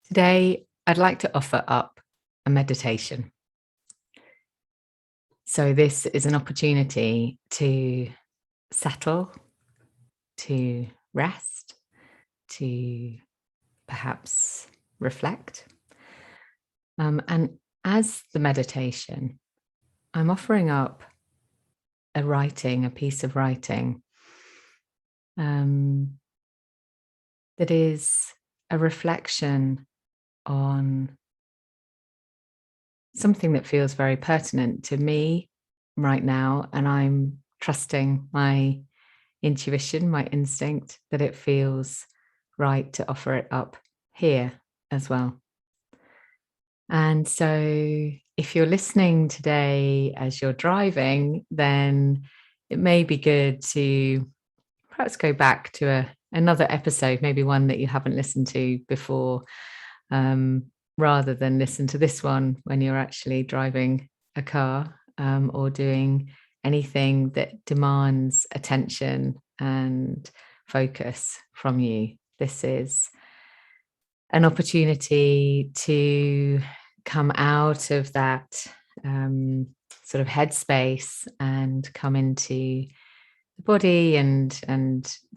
Today, I'd like to offer up a meditation. So, this is an opportunity to settle, to rest, to perhaps reflect. And as the meditation, I'm offering up a piece of writing um, that is a reflection on something that feels very pertinent to me right now. And I'm trusting my intuition, my instinct, that it feels right to offer it up here as well. And so, if you're listening today as you're driving, then it may be good to perhaps go back to another episode, maybe one that you haven't listened to before, um, rather than listen to this one when you're actually driving a car, or doing anything that demands attention and focus from you. This is an opportunity to come out of that sort of headspace and come into the body and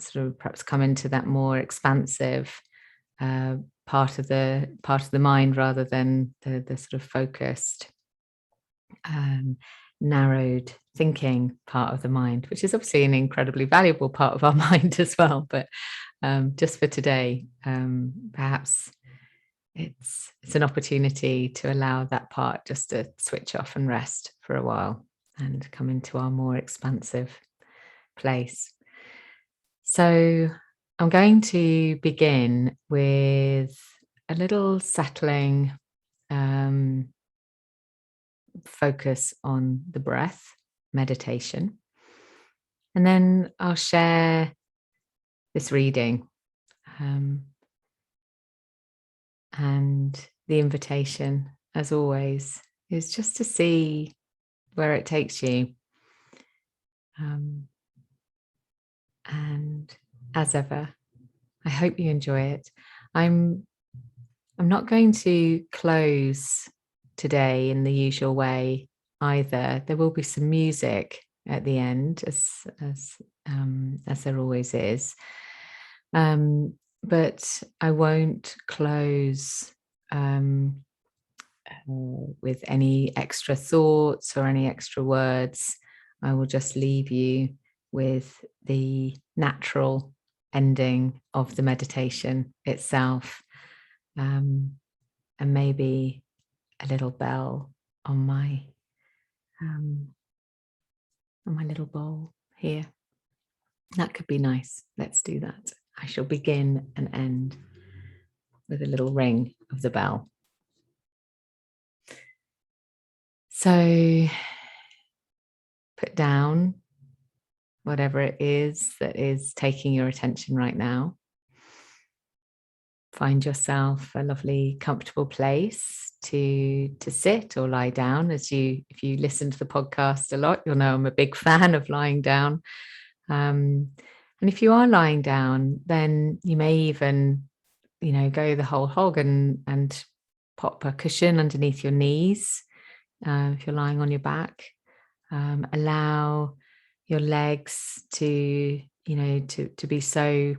sort of perhaps come into that more expansive part of the mind, rather than the sort of focused, narrowed thinking part of the mind, which is obviously an incredibly valuable part of our mind as well. But just for today, perhaps it's an opportunity to allow that part just to switch off and rest for a while and come into our more expansive place. So I'm going to begin with a little settling focus on the breath meditation. And then I'll share this reading. And the invitation, as always, is just to see where it takes you. And as ever, I hope you enjoy it. I'm not going to close today in the usual way either. There will be some music at the end, as there always is. But I won't close with any extra thoughts or any extra words. I will just leave you with the natural ending of the meditation itself, and maybe a little bell on my little bowl here. That could be nice. Let's do that. I shall begin and end with a little ring of the bell. So put down whatever it is that is taking your attention right now. Find yourself a lovely, comfortable place to sit or lie down. If you listen to the podcast a lot, you'll know I'm a big fan of lying down. And if you are lying down, then you may even, go the whole hog and pop a cushion underneath your knees. If you're lying on your back, allow your legs to be so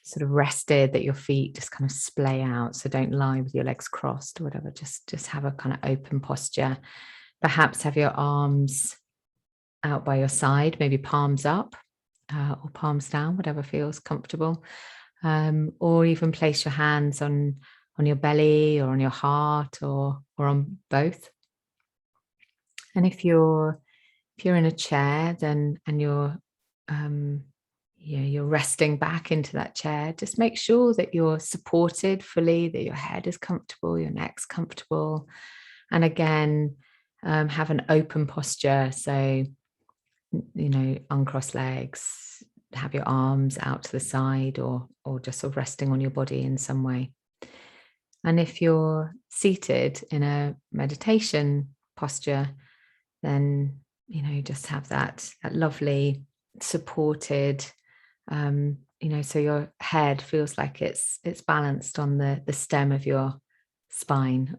sort of rested that your feet just kind of splay out. So don't lie with your legs crossed or whatever. Just have a kind of open posture. Perhaps have your arms out by your side, maybe palms up or palms down, whatever feels comfortable. Or even place your hands on your belly or on your heart or on both. And if you're in a chair, then and you're resting back into that chair, just make sure that you're supported fully, that your head is comfortable, your neck's comfortable. And again, have an open posture. So, uncross legs, have your arms out to the side or just sort of resting on your body in some way. And if you're seated in a meditation posture, then, just have that lovely supported so your head feels like it's balanced on the stem of your spine,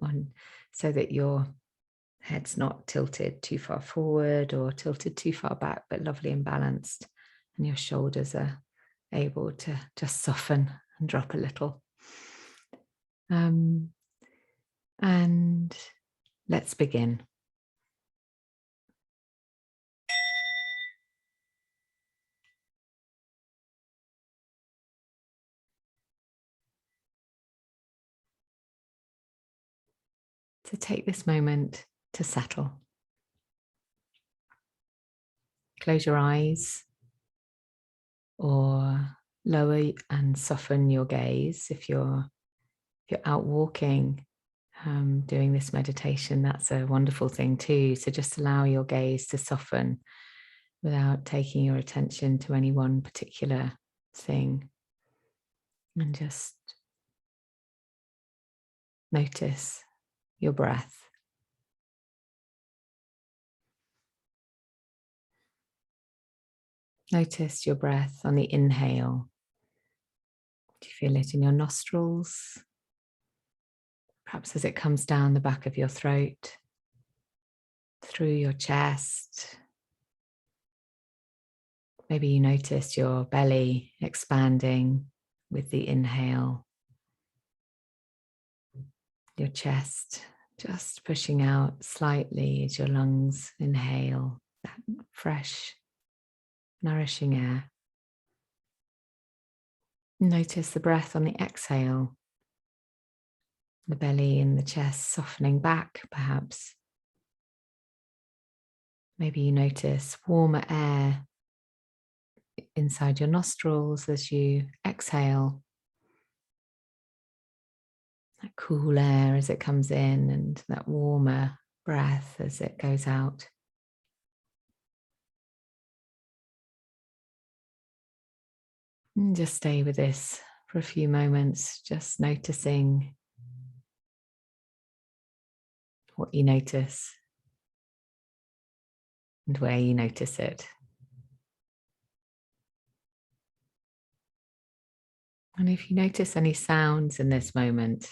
so that your head's not tilted too far forward or tilted too far back, but lovely and balanced. And your shoulders are able to just soften and drop a little. And let's begin. So take this moment to settle. Close your eyes or lower and soften your gaze. If you're out walking, doing this meditation, that's a wonderful thing too. So just allow your gaze to soften without taking your attention to any one particular thing. And just notice your breath. Notice your breath on the inhale. Do you feel it in your nostrils? Perhaps as it comes down the back of your throat, through your chest. Maybe you notice your belly expanding with the inhale. Your chest just pushing out slightly as your lungs inhale that fresh, nourishing air. Notice the breath on the exhale. The belly and the chest softening back, perhaps. Maybe you notice warmer air inside your nostrils as you exhale. That cool air as it comes in and that warmer breath as it goes out. And just stay with this for a few moments, just noticing what you notice and where you notice it. And if you notice any sounds in this moment,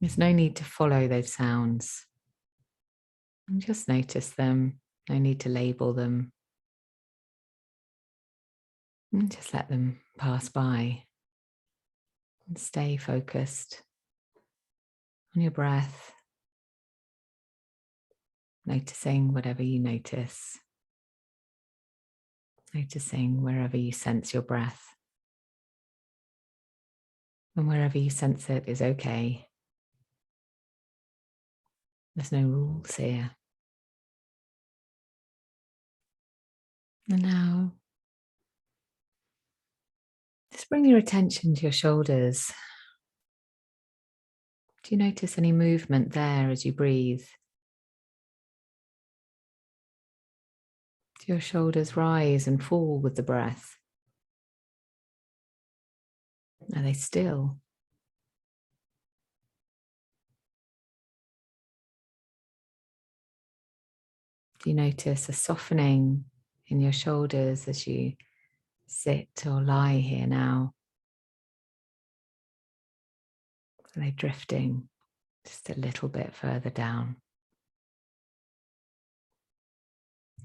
there's no need to follow those sounds. And just notice them, no need to label them. And just let them pass by. And stay focused on your breath, noticing whatever you notice. Noticing wherever you sense your breath. And wherever you sense it is okay. There's no rules here. And now, just bring your attention to your shoulders. Do you notice any movement there as you breathe? Do your shoulders rise and fall with the breath? Are they still? Do you notice a softening in your shoulders as you sit or lie here now? Are they drifting just a little bit further down?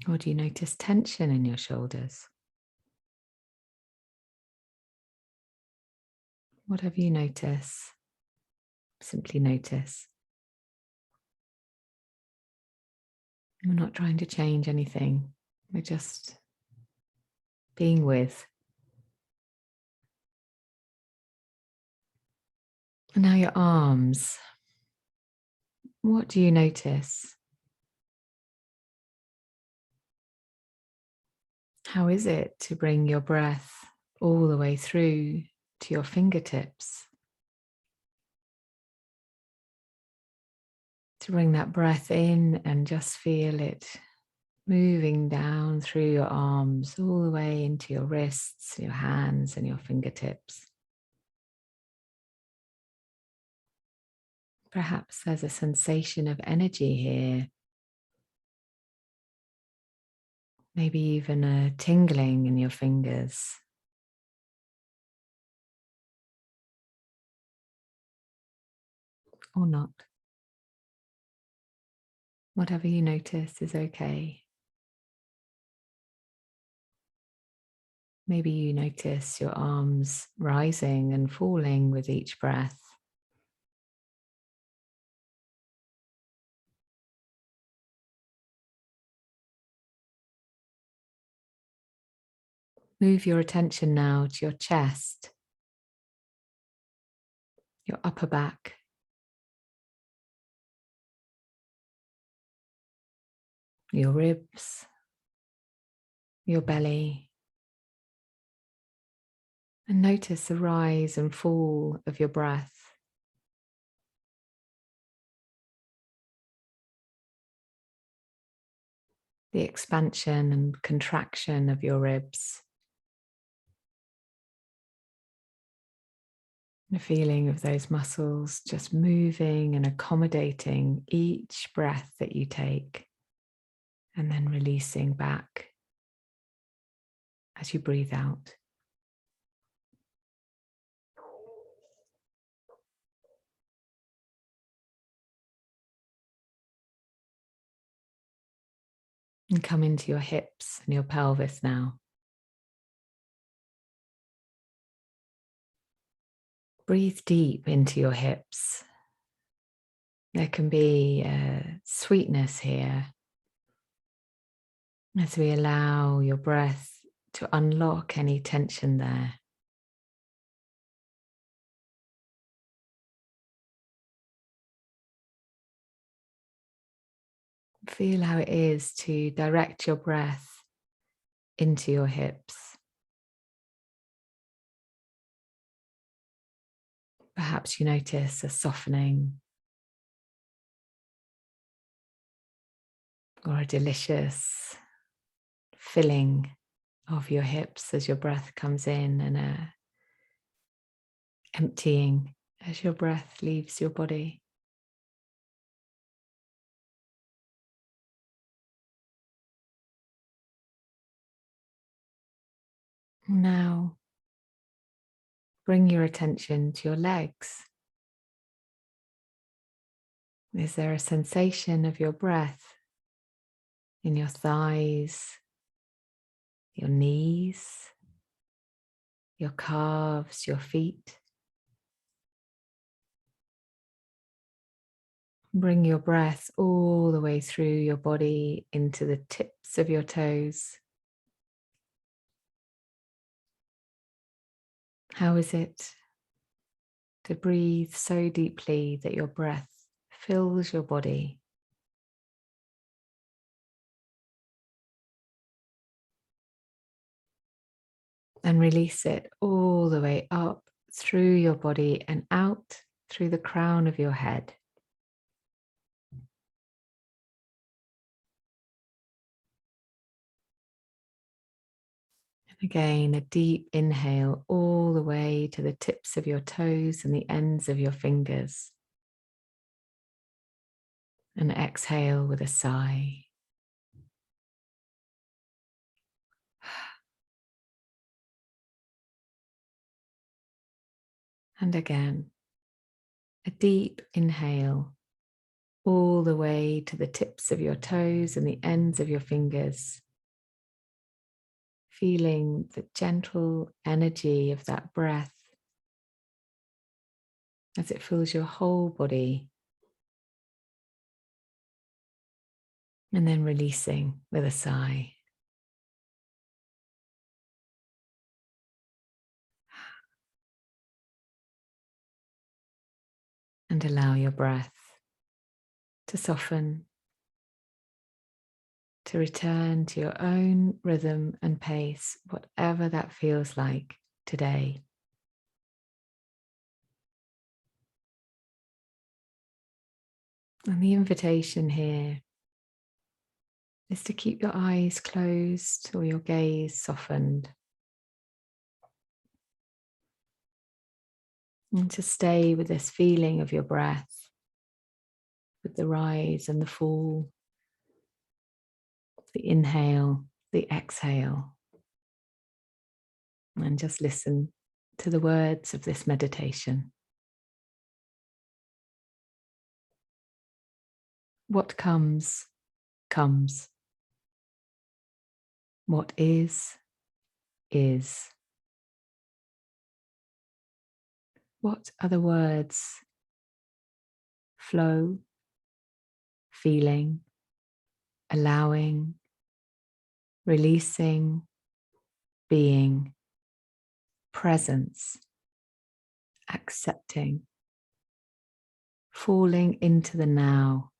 Or do you notice tension in your shoulders? Whatever you notice, simply notice. We're not trying to change anything. We're just being with. And now your arms. What do you notice? How is it to bring your breath all the way through to your fingertips? To bring that breath in and just feel it moving down through your arms, all the way into your wrists, your hands, and your fingertips. Perhaps there's a sensation of energy here. Maybe even a tingling in your fingers or not. Whatever you notice is okay. Maybe you notice your arms rising and falling with each breath. Move your attention now to your chest, your upper back, your ribs, your belly, and notice the rise and fall of your breath. The expansion and contraction of your ribs. The feeling of those muscles just moving and accommodating each breath that you take, and then releasing back as you breathe out. And come into your hips and your pelvis now. Breathe deep into your hips. There can be a sweetness here as we allow your breath to unlock any tension there. Feel how it is to direct your breath into your hips. Perhaps you notice a softening or a delicious filling of your hips as your breath comes in, and a emptying as your breath leaves your body. Now, bring your attention to your legs. Is there a sensation of your breath in your thighs, your knees, your calves, your feet? Bring your breath all the way through your body into the tips of your toes. How is it to breathe so deeply that your breath fills your body? And release it all the way up through your body and out through the crown of your head. And again, a deep inhale all the way to the tips of your toes and the ends of your fingers. And exhale with a sigh. And again, a deep inhale all the way to the tips of your toes and the ends of your fingers. Feeling the gentle energy of that breath as it fills your whole body. And then releasing with a sigh. And allow your breath to soften, to return to your own rhythm and pace, whatever that feels like today. And the invitation here is to keep your eyes closed or your gaze softened. And to stay with this feeling of your breath, with the rise and the fall, the inhale, the exhale. And just listen to the words of this meditation. What comes, comes. What is, is. What other words flow, feeling, allowing, releasing, being, presence, accepting, falling into the now,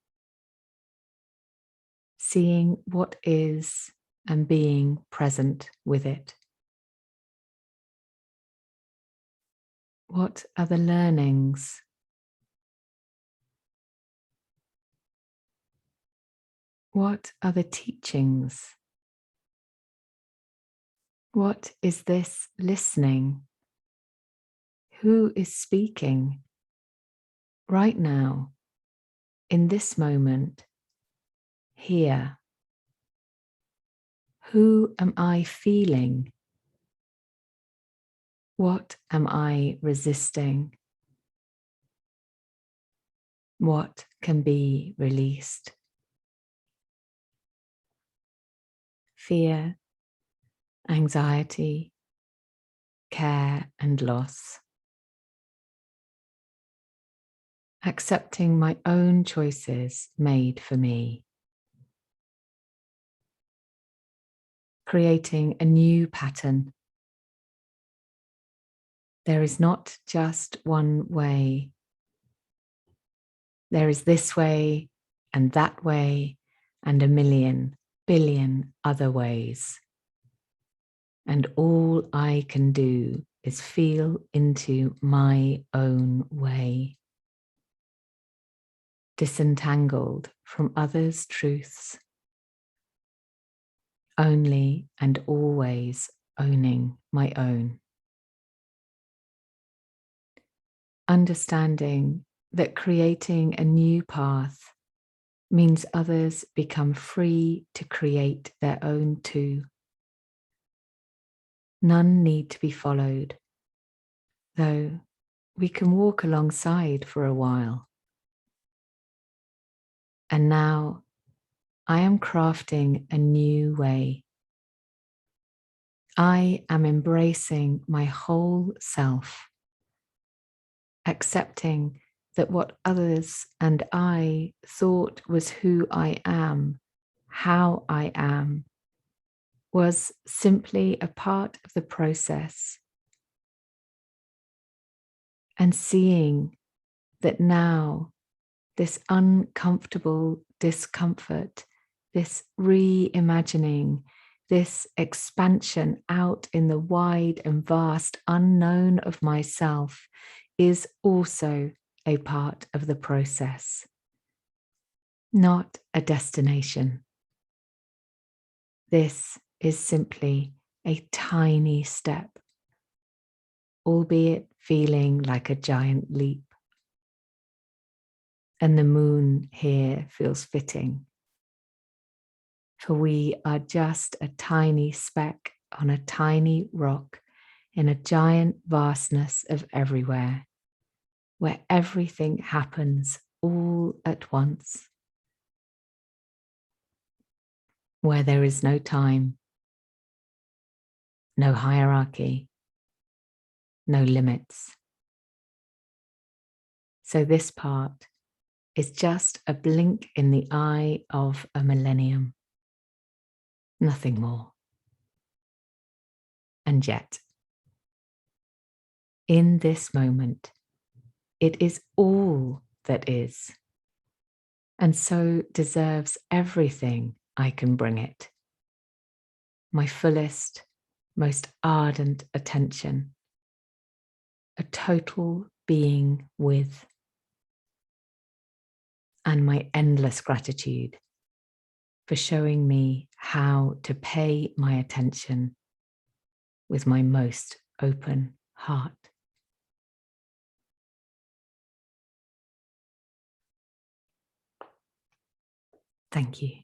seeing what is and being present with it. What are the learnings? What are the teachings? What is this listening? Who is speaking right now, in this moment, here? Who am I feeling? What am I resisting? What can be released? Fear, anxiety, care and loss. Accepting my own choices made for me. Creating a new pattern. There is not just one way. There is this way and that way and a million, billion other ways. And all I can do is feel into my own way. Disentangled from others' truths. Only and always owning my own. Understanding that creating a new path means others become free to create their own too. None need to be followed, though we can walk alongside for a while. And now I am crafting a new way. I am embracing my whole self, accepting that what others and I thought was who I am, how I am, was simply a part of the process. And seeing that now this uncomfortable discomfort, this reimagining, this expansion out in the wide and vast unknown of myself is also a part of the process, not a destination. This is simply a tiny step, albeit feeling like a giant leap. And the moon here feels fitting, for we are just a tiny speck on a tiny rock in a giant vastness of everywhere, where everything happens all at once, where there is no time, no hierarchy, no limits. So this part is just a blink in the eye of a millennium, nothing more. And yet, in this moment, it is all that is, and so deserves everything I can bring it. My fullest, most ardent attention, a total being with, and my endless gratitude for showing me how to pay my attention with my most open heart. Thank you.